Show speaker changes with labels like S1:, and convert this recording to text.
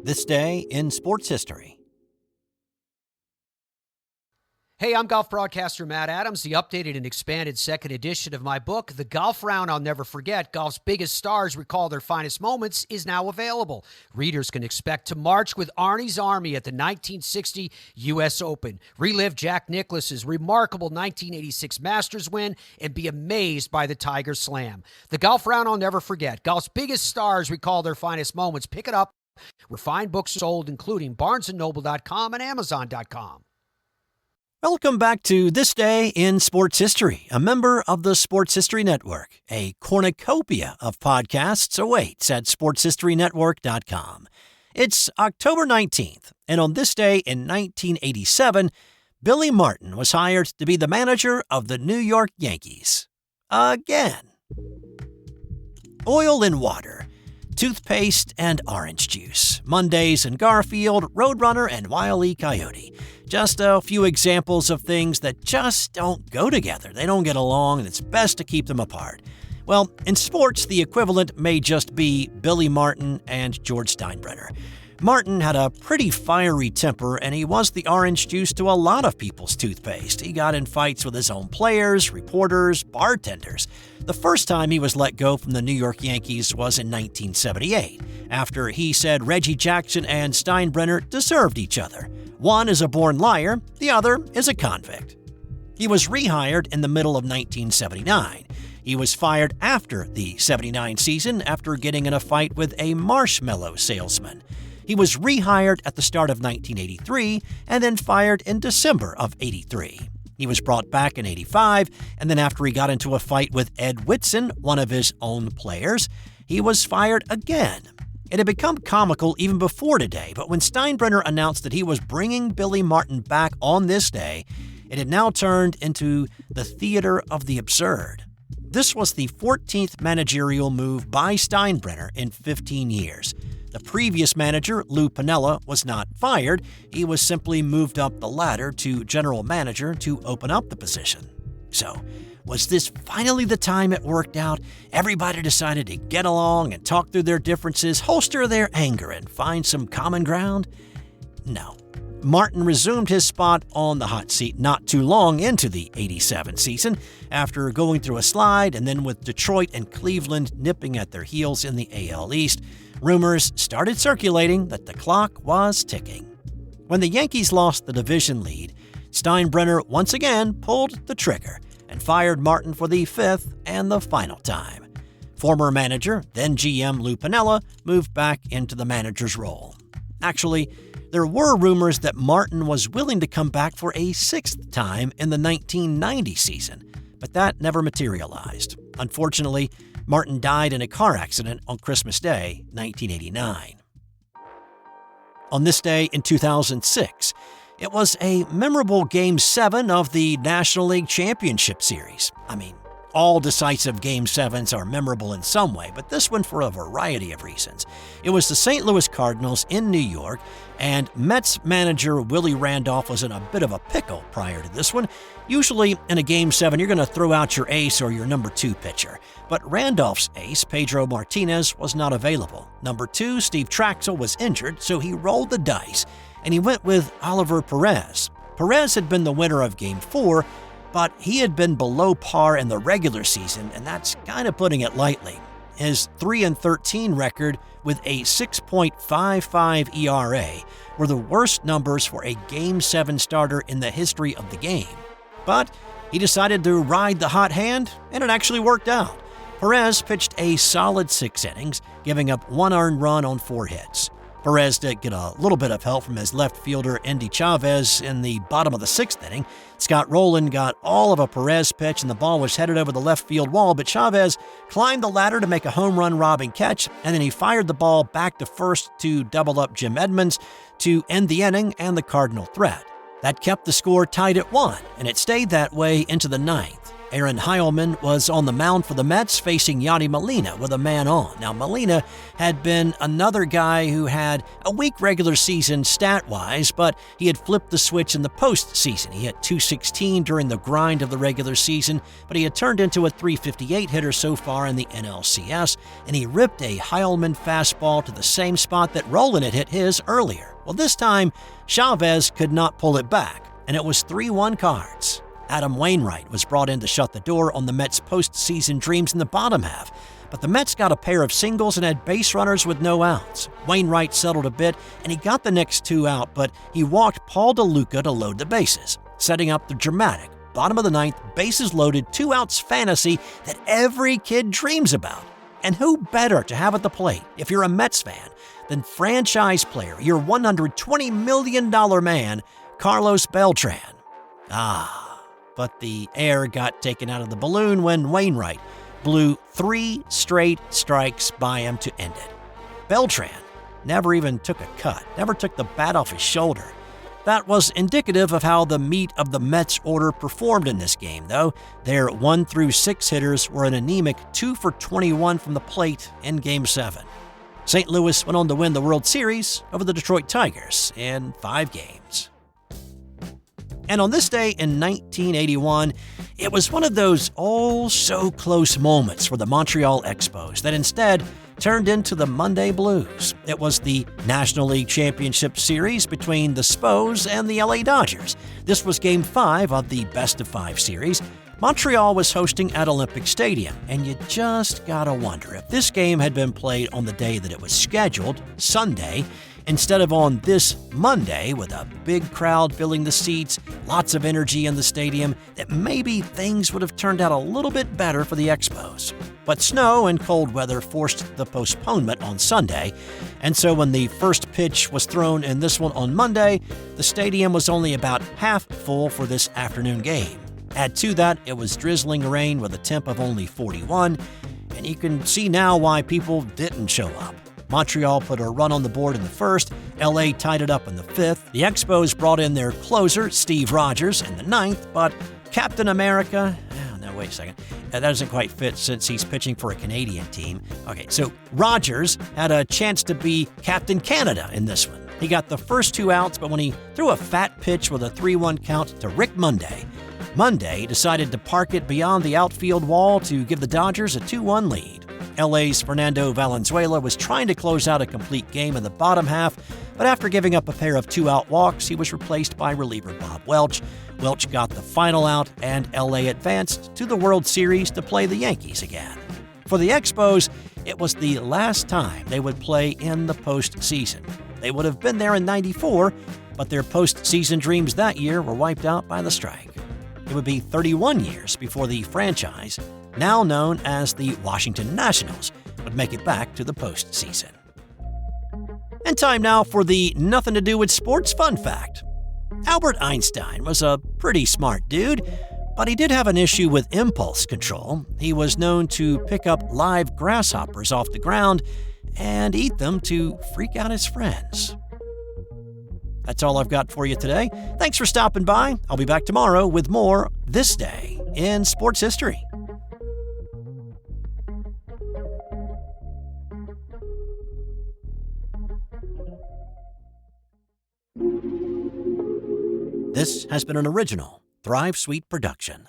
S1: This day in sports history.
S2: Hey, I'm golf broadcaster Matt Adams. The updated and expanded second edition of my book, The Golf Round I'll Never Forget, Golf's Biggest Stars Recall Their Finest Moments, is now available. Readers can expect to march with Arnie's Army at the 1960 U.S. Open, relive Jack Nicklaus's remarkable 1986 Masters win, and be amazed by the Tiger Slam. The Golf Round I'll Never Forget, Golf's Biggest Stars Recall Their Finest Moments. Pick it up where fine books are sold, including BarnesandNoble.com and Amazon.com.
S1: Welcome back to This Day in Sports History, a member of the Sports History Network. A cornucopia of podcasts awaits at sportshistorynetwork.com. It's October 19th, and on this day in 1987, Billy Martin was hired to be the manager of the New York Yankees. Again. Oil and water, toothpaste and orange juice, Mondays and Garfield, Roadrunner and Wile E. Coyote. Just a few examples of things that just don't go together. They don't get along, and it's best to keep them apart. Well, in sports, the equivalent may just be Billy Martin and George Steinbrenner. Martin had a pretty fiery temper, and he was the orange juice to a lot of people's toothpaste. He got in fights with his own players, reporters, bartenders. The first time he was let go from the New York Yankees was in 1978, after he said Reggie Jackson and Steinbrenner deserved each other. One is a born liar, the other is a convict. He was rehired in the middle of 1979. He was fired after the 79 season after getting in a fight with a marshmallow salesman. He was rehired at the start of 1983 and then fired in December of 83. He was brought back in 85, and then after he got into a fight with Ed Whitson, one of his own players, he was fired again. It had become comical even before today, but when Steinbrenner announced that he was bringing Billy Martin back on this day, it had now turned into the theater of the absurd. This was the 14th managerial move by Steinbrenner in 15 years. The previous manager, Lou Piniella, was not fired. He was simply moved up the ladder to general manager to open up the position. So, was this finally the time it worked out? Everybody decided to get along and talk through their differences, holster their anger, and find some common ground? No. Martin resumed his spot on the hot seat not too long into the 87 season, after going through a slide, and then with Detroit and Cleveland nipping at their heels in the AL East, rumors started circulating that the clock was ticking. When the Yankees lost the division lead, Steinbrenner once again pulled the trigger and fired Martin for the fifth and the final time. Former manager, then GM Lou Piniella, moved back into the manager's role. Actually, there were rumors that Martin was willing to come back for a sixth time in the 1990 season, but that never materialized. Unfortunately, Martin died in a car accident on Christmas Day, 1989. On this day in 2006, it was a memorable Game 7 of the National League Championship Series. I mean, all decisive Game 7s are memorable in some way, but this one for a variety of reasons. It was the St. Louis Cardinals in New York, and Mets manager Willie Randolph was in a bit of a pickle prior to this one. Usually in a Game 7, you're going to throw out your ace or your number 2 pitcher. But Randolph's ace, Pedro Martinez, was not available. Number 2, Steve Traxel, was injured, so he rolled the dice, and he went with Oliver Perez. Perez had been the winner of Game 4, but he had been below par in the regular season, and that's kind of putting it lightly. His 3-13 record with a 6.55 ERA were the worst numbers for a Game 7 starter in the history of the game. But he decided to ride the hot hand, and it actually worked out. Perez pitched a solid 6 innings, giving up 1 earned run on 4 hits. Perez did get a little bit of help from his left fielder, Endy Chavez, in the bottom of the 6th inning. Scott Rowland got all of a Perez pitch, and the ball was headed over the left field wall, but Chavez climbed the ladder to make a home run robbing catch, and then he fired the ball back to first to double up Jim Edmonds to end the inning and the Cardinal threat. That kept the score tied at 1, and it stayed that way into the 9th. Aaron Heilman was on the mound for the Mets facing Yadi Molina with a man on. Now, Molina had been another guy who had a weak regular season stat-wise, but he had flipped the switch in the postseason. He hit .216 during the grind of the regular season, but he had turned into a .358 hitter so far in the NLCS, and he ripped a Heilman fastball to the same spot that Rolen had hit his earlier. Well, this time, Chavez could not pull it back, and it was 3-1 Cards. Adam Wainwright was brought in to shut the door on the Mets' postseason dreams in the bottom half, but the Mets got a pair of singles and had base runners with no outs. Wainwright settled a bit, and he got the next two out, but he walked Paul DeLuca to load the bases, setting up the dramatic bottom of the ninth, bases loaded, 2 outs fantasy that every kid dreams about. And who better to have at the plate, if you're a Mets fan, than franchise player, your $120 million man, Carlos Beltran. But the air got taken out of the balloon when Wainwright blew 3 straight strikes by him to end it. Beltran never even took a cut, never took the bat off his shoulder. That was indicative of how the meat of the Mets order performed in this game, though. Their 1 through 6 hitters were an anemic 2 for 21 from the plate in Game 7. St. Louis went on to win the World Series over the Detroit Tigers in 5 games. And on this day in 1981, it was one of those oh-so-close moments for the Montreal Expos that instead turned into the Monday Blues. It was the National League Championship Series between the Spos and the LA Dodgers. This was Game 5 of the best-of-5 series. Montreal was hosting at Olympic Stadium, and you just gotta wonder if this game had been played on the day that it was scheduled, Sunday, instead of on this Monday with a big crowd filling the seats, lots of energy in the stadium, that maybe things would have turned out a little bit better for the Expos. But snow and cold weather forced the postponement on Sunday, and so when the first pitch was thrown in this one on Monday, the stadium was only about half full for this afternoon game. Add to that, it was drizzling rain with a temp of only 41, and you can see now why people didn't show up. Montreal put a run on the board in the first, LA tied it up in the 5th. The Expos brought in their closer, Steve Rogers, in the 9th, but Captain America... wait a second. That doesn't quite fit since he's pitching for a Canadian team. Okay, so Rogers had a chance to be Captain Canada in this one. He got the first 2 outs, but when he threw a fat pitch with a 3-1 count to Rick Monday decided to park it beyond the outfield wall to give the Dodgers a 2-1 lead. LA's Fernando Valenzuela was trying to close out a complete game in the bottom half, but after giving up a pair of 2-out walks, he was replaced by reliever Bob Welch. Welch got the final out, and LA advanced to the World Series to play the Yankees again. For the Expos, it was the last time they would play in the postseason. They would have been there in '94, but their postseason dreams that year were wiped out by the strike. It would be 31 years before the franchise, now known as the Washington Nationals, would make it back to the postseason. And time now for the nothing to do with sports fun fact. Albert Einstein was a pretty smart dude, but he did have an issue with impulse control. He was known to pick up live grasshoppers off the ground and eat them to freak out his friends. That's all I've got for you today. Thanks for stopping by. I'll be back tomorrow with more This Day in Sports History. This has been an original Thrive Suite production.